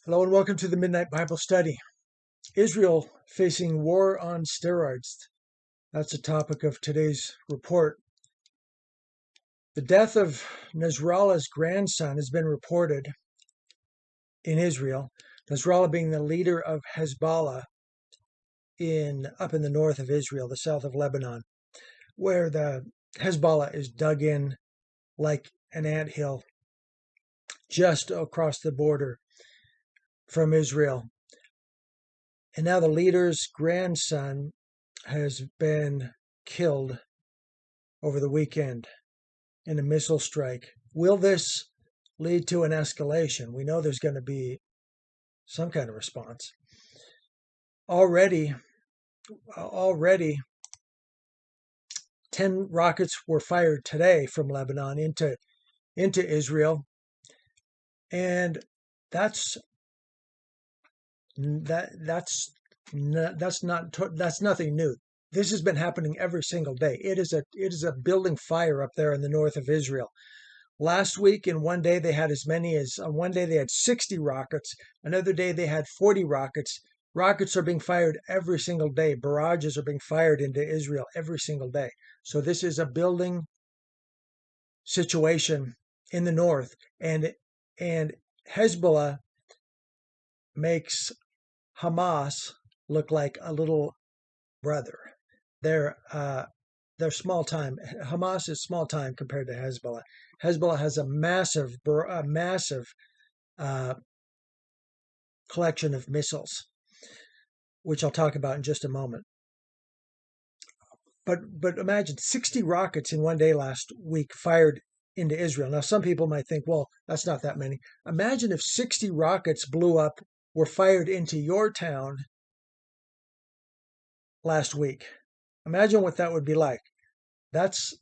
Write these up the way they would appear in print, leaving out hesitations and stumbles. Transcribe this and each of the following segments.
Hello and welcome to the Midnight Bible Study. Israel facing war on steroids. That's the topic of today's report. The death of Nasrallah's grandson has been reported in Israel. Nasrallah being the leader of Hezbollah up in the north of Israel, the south of Lebanon, where the Hezbollah is dug in like an anthill just across the border from Israel. And now the leader's grandson has been killed over the weekend in a missile strike. Will this lead to an escalation? We know there's going to be some kind of response. Already 10 rockets were fired today from Lebanon into Israel, and that's nothing new. This has been happening every single day. It is a building fire up there in the north of Israel. Last week, in one day, they had one day they had 60 rockets. Another day, they had 40 rockets. Rockets are being fired every single day. Barrages are being fired into Israel every single day. So this is a building situation in the north. And Hezbollah makes Hamas look like a little brother. They're small time. Hamas is small time compared to Hezbollah. Hezbollah has a massive collection of missiles, which I'll talk about in just a moment. But imagine 60 rockets in one day last week fired into Israel. Now, some people might think, well, that's not that many. Imagine if 60 rockets were fired into your town last week. Imagine what that would be like. That's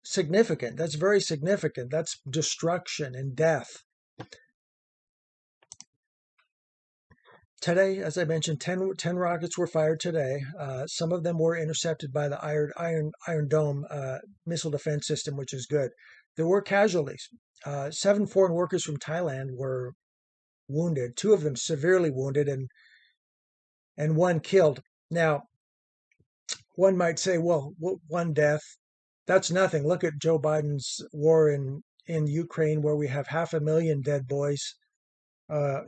significant. That's very significant. That's destruction and death. Today, as I mentioned, 10 rockets were fired today. Some of them were intercepted by the Iron Dome missile defense system, which is good. There were casualties. 7 foreign workers from Thailand were wounded, 2 of them severely wounded, and 1 killed. Now, one might say, well, 1 death, that's nothing. Look at Joe Biden's war in Ukraine, where we have 500,000 dead boys,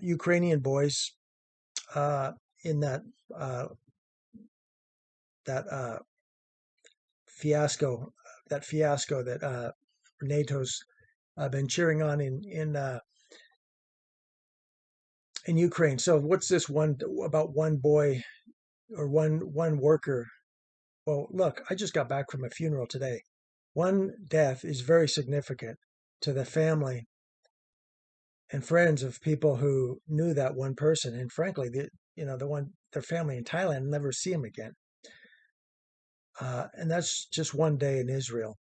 Ukrainian boys, in that fiasco that NATO's been cheering on in Ukraine. So what's this about 1 boy or one worker? Well, look, I just got back from a funeral today. 1 death is very significant to the family and friends of people who knew that one person, and frankly, their family in Thailand will never see him again. And that's just 1 day in Israel.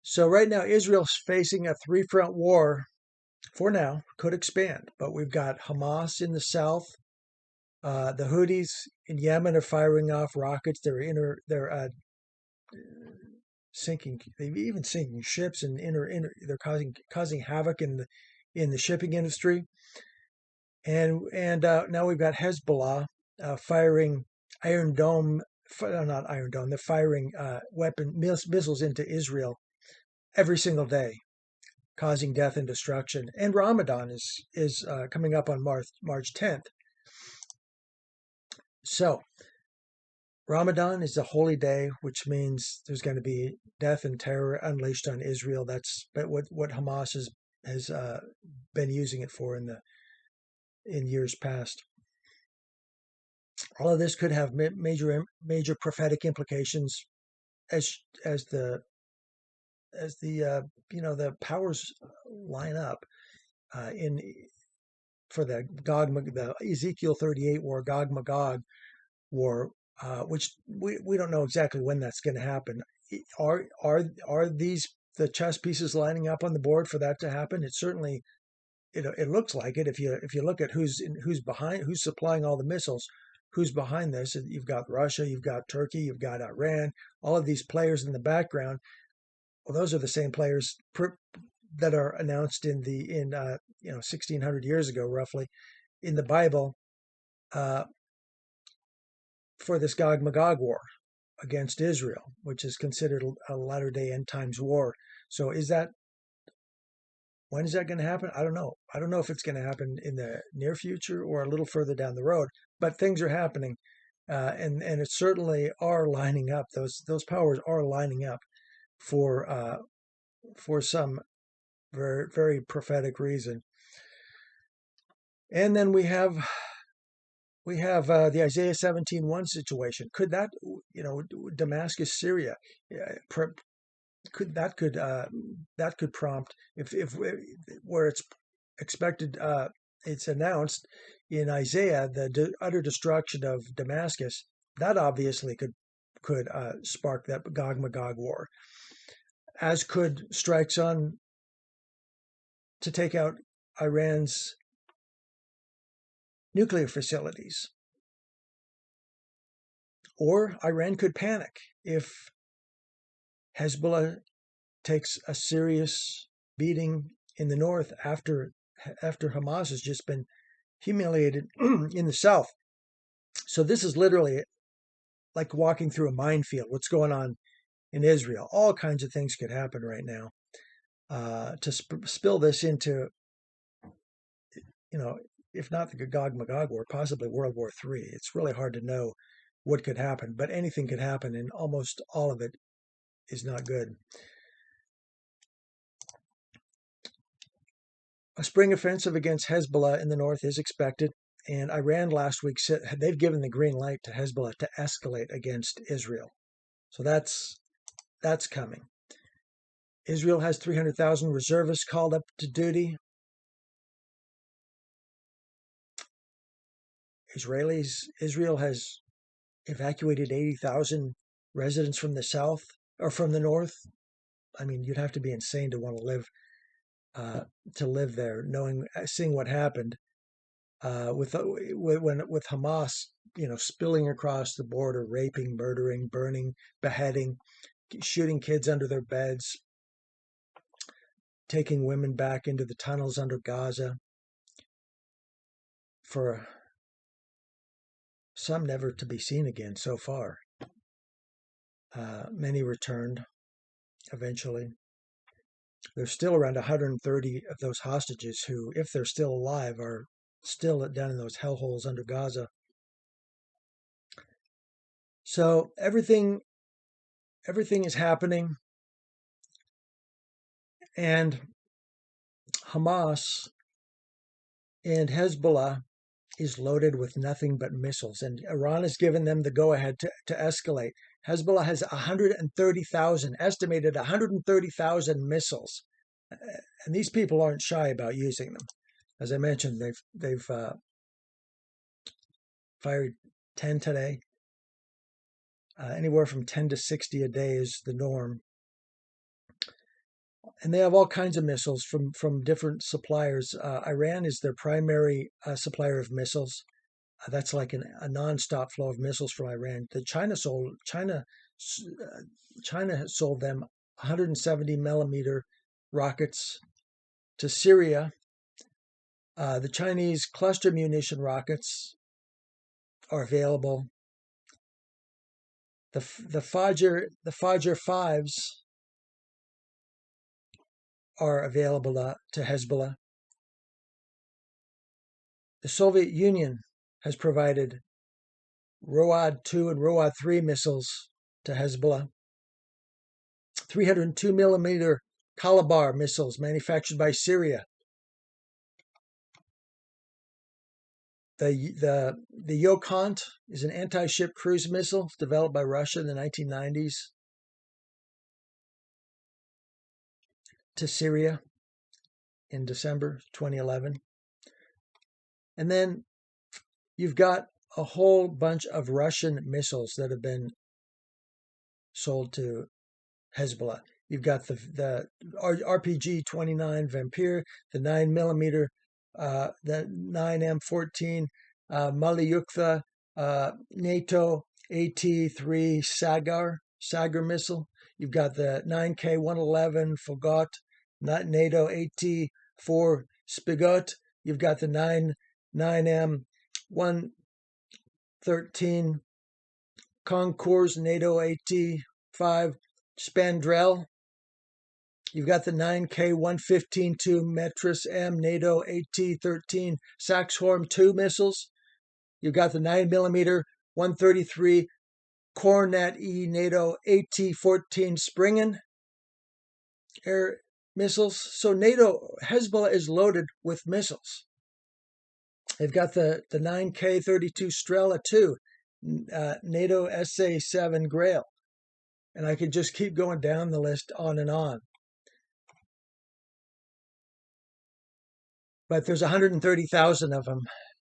So right now, Israel's facing a 3-front war. For now, could expand, but we've got Hamas in the south. The Houthis in Yemen are firing off rockets. They're sinking. They've even sinking ships, and they're causing havoc in the shipping industry. And now we've got Hezbollah firing Iron Dome. Not Iron Dome. They're firing missiles into Israel every single day, causing death and destruction. And Ramadan is coming up on March 10th. So Ramadan is a holy day, which means there's going to be death and terror unleashed on Israel. That's what Hamas has been using it for in years past. All of this could have major prophetic implications as the the powers line up for the Ezekiel 38 war, Gog Magog war, which we don't know exactly when that's going to happen. Are these the chess pieces lining up on the board for that to happen? It certainly it looks like it. If you look at who's supplying all the missiles, who's behind this, you've got Russia, you've got Turkey, you've got Iran, all of these players in the background. Well, those are the same players that are announced in 1600 years ago, roughly, in the Bible, for this Gog Magog war against Israel, which is considered a latter-day end times war. So when is that going to happen? I don't know. I don't know if it's going to happen in the near future or a little further down the road, but things are happening. And it certainly are lining up. Those powers are lining up for some very, very prophetic reason. And then we have the Isaiah 17:1 situation. Could that, Damascus, Syria, that could prompt, if where it's expected, it's announced in Isaiah, the utter destruction of Damascus. That obviously could spark that Gog Magog war, as could strikes on to take out Iran's nuclear facilities. Or Iran could panic if Hezbollah takes a serious beating in the north after Hamas has just been humiliated in the south. So this is literally like walking through a minefield. What's going on in Israel? All kinds of things could happen right now. To spill this into, if not the Gog Magog war, possibly World War III. It's really hard to know what could happen, but anything could happen, and almost all of it is not good. A spring offensive against Hezbollah in the north is expected, and Iran last week said they've given the green light to Hezbollah to escalate against Israel. So that's coming. Israel has 300,000 reservists called up to duty. Israel has evacuated 80,000 residents from the south or from the north. I mean, you'd have to be insane to want to live there, seeing what happened with Hamas, spilling across the border, raping, murdering, burning, beheading, shooting kids under their beds, taking women back into the tunnels under Gaza, for some never to be seen again so far. Many returned eventually. There's still around 130 of those hostages who, if they're still alive, are still down in those hellholes under Gaza. So everything is happening, and Hamas and Hezbollah is loaded with nothing but missiles, and Iran has given them the go-ahead to escalate. Hezbollah has 130,000, estimated 130,000 missiles, and these people aren't shy about using them. As I mentioned, they've fired 10 today. Anywhere from 10 to 60 a day is the norm. And they have all kinds of missiles from different suppliers. Iran is their primary supplier of missiles. That's like a non-stop flow of missiles from Iran. China has sold them 170 millimeter rockets to Syria. The Chinese cluster munition rockets are available. The Fajr 5s are available to Hezbollah. The Soviet Union has provided Road 2 and Road 3 missiles to Hezbollah. 302 millimeter Kalabar missiles manufactured by Syria. The Yokhont is an anti-ship cruise missile developed by Russia in the 1990s to Syria in December 2011. And then you've got a whole bunch of Russian missiles that have been sold to Hezbollah. You've got the RPG-29 Vampir, the 9mm, the 9M14 Malyukta, NATO AT-3 Sagar missile. You've got the 9K-111 Fogot, not NATO AT4 Spigot. You've got the 9M 113 Concours NATO AT5 Spandrel. You've got the 9K 115-2 Metris M NATO AT13 Saxhorn 2 missiles. You've got the 9mm 133 Kornet E NATO AT14 Springen air missiles. So Hezbollah is loaded with missiles. They've got the 9K 32 Strela 2 NATO SA7 Grail. And I could just keep going down the list on and on. But there's 130,000 of them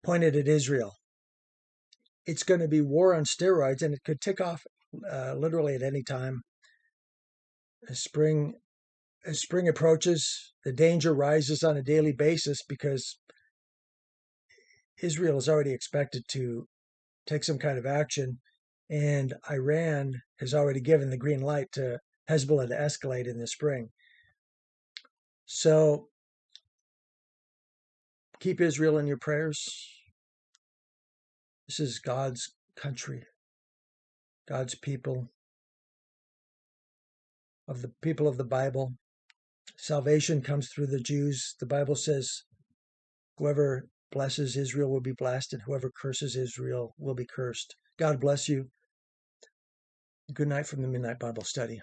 pointed at Israel. It's going to be war on steroids, and it could tick off literally at any time. As spring approaches, the danger rises on a daily basis because Israel is already expected to take some kind of action, and Iran has already given the green light to Hezbollah to escalate in the spring. So keep Israel in your prayers. This is God's country, God's people, of the people of the Bible. Salvation comes through the Jews. The Bible says, whoever blesses Israel will be blessed, and whoever curses Israel will be cursed. God bless you. Good night from the Midnight Bible Study.